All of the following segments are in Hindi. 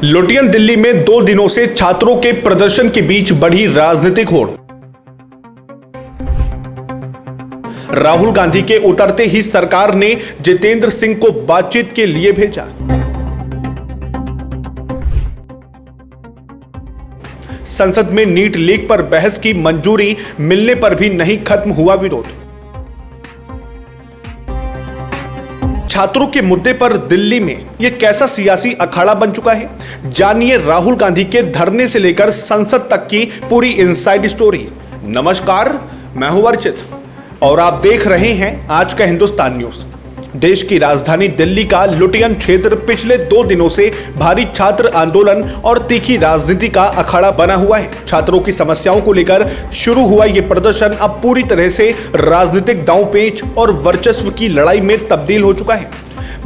लुटियन दिल्ली में 2 दिनों से छात्रों के प्रदर्शन के बीच बढ़ी राजनीतिक होड़। राहुल गांधी के उतरते ही सरकार ने जितेंद्र सिंह को बातचीत के लिए भेजा। संसद में नीट लीक पर बहस की मंजूरी मिलने पर भी नहीं खत्म हुआ विरोध। छात्रों के मुद्दे पर दिल्ली में यह कैसा सियासी अखाड़ा बन चुका है, जानिए राहुल गांधी के धरने से लेकर संसद तक की पूरी इनसाइड स्टोरी। नमस्कार, मैं हूं अर्चित और आप देख रहे हैं आज का हिंदुस्तान न्यूज। देश की राजधानी दिल्ली का लुटियन क्षेत्र पिछले 2 दिनों से भारी छात्र आंदोलन और तीखी राजनीति का अखाड़ा बना हुआ है। छात्रों की समस्याओं को लेकर शुरू हुआ ये प्रदर्शन अब पूरी तरह से राजनीतिक दांवपेच और वर्चस्व की लड़ाई में तब्दील हो चुका है।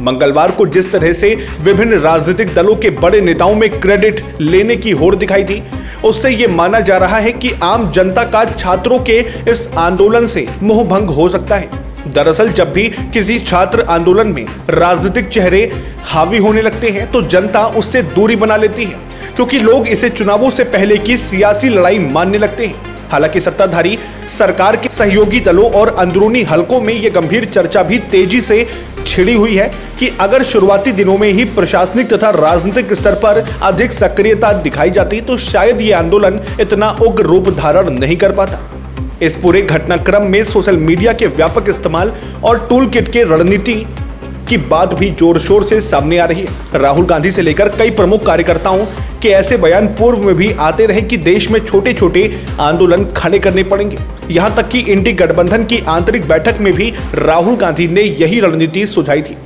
मंगलवार को जिस तरह से विभिन्न राजनीतिक दलों के बड़े नेताओं में क्रेडिट लेने की होड़ दिखाई दी, उससे ये माना जा रहा है कि आम जनता का छात्रों के इस आंदोलन से मोह भंग हो सकता है। दरअसल जब भी किसी छात्र आंदोलन में राजनीतिक चेहरे हावी होने लगते हैं तो जनता उससे दूरी बना लेती है, क्योंकि लोग इसे चुनावों से पहले की सियासी लड़ाई मानने लगते हैं। हालांकि सत्ताधारी सरकार के सहयोगी दलों और अंदरूनी हलकों में यह गंभीर चर्चा भी तेजी से छिड़ी हुई है कि अगर शुरुआती दिनों में ही प्रशासनिक तथा राजनीतिक स्तर पर अधिक सक्रियता दिखाई जाती तो शायद ये आंदोलन इतना उग्र रूप धारण नहीं कर पाता। इस पूरे घटनाक्रम में सोशल मीडिया के व्यापक इस्तेमाल और टूल किट के रणनीति की बात भी जोर शोर से सामने आ रही है। राहुल गांधी से लेकर कई प्रमुख कार्यकर्ताओं के ऐसे बयान पूर्व में भी आते रहे कि देश में छोटे छोटे आंदोलन खड़े करने पड़ेंगे। यहां तक कि इंडी गठबंधन की आंतरिक बैठक में भी राहुल गांधी ने यही रणनीति सुझाई थी।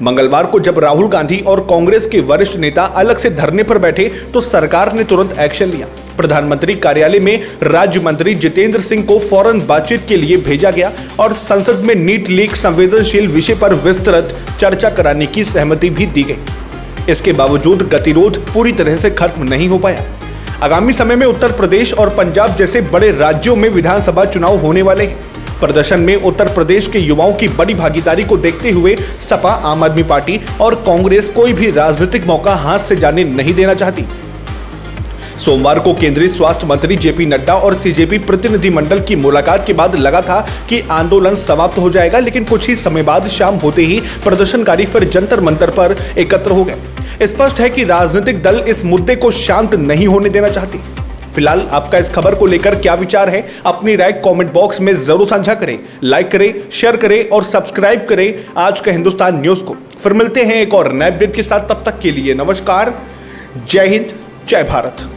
मंगलवार को जब राहुल गांधी और कांग्रेस के वरिष्ठ नेता अलग से धरने पर बैठे तो सरकार ने तुरंत एक्शन लिया। प्रधानमंत्री कार्यालय में राज्य मंत्री जितेंद्र सिंह को फौरन बातचीत के लिए भेजा गया और संसद में नीट लीक संवेदनशील विषय पर विस्तृत चर्चा कराने की सहमति भी दी गई। इसके बावजूद गतिरोध पूरी तरह से खत्म नहीं हो पाया। आगामी समय में उत्तर प्रदेश और पंजाब जैसे बड़े राज्यों में विधानसभा चुनाव होने वाले हैं। प्रदर्शन में उत्तर प्रदेश के युवाओं की बड़ी भागीदारी को देखते हुए सपा, आम आदमी पार्टी और कांग्रेस कोई भी राजनीतिक मौका हाथ से जाने नहीं देना चाहती। सोमवार को केंद्रीय स्वास्थ्य मंत्री जेपी नड्डा और सीजेपी प्रतिनिधिमंडल की मुलाकात के बाद लगा था कि आंदोलन समाप्त हो जाएगा, लेकिन कुछ ही समय बाद शाम होते ही प्रदर्शनकारी फिर जंतर मंतर पर एकत्र हो गए। स्पष्ट है कि राजनीतिक दल इस मुद्दे को शांत नहीं होने देना चाहती। फिलहाल आपका इस खबर को लेकर क्या विचार है, अपनी राय कमेंट बॉक्स में जरूर साझा करें। लाइक करें, शेयर करें और सब्सक्राइब करें आज का हिंदुस्तान न्यूज को। फिर मिलते हैं एक और नए अपडेट के साथ, तब तक के लिए नमस्कार, जय हिंद, जय भारत।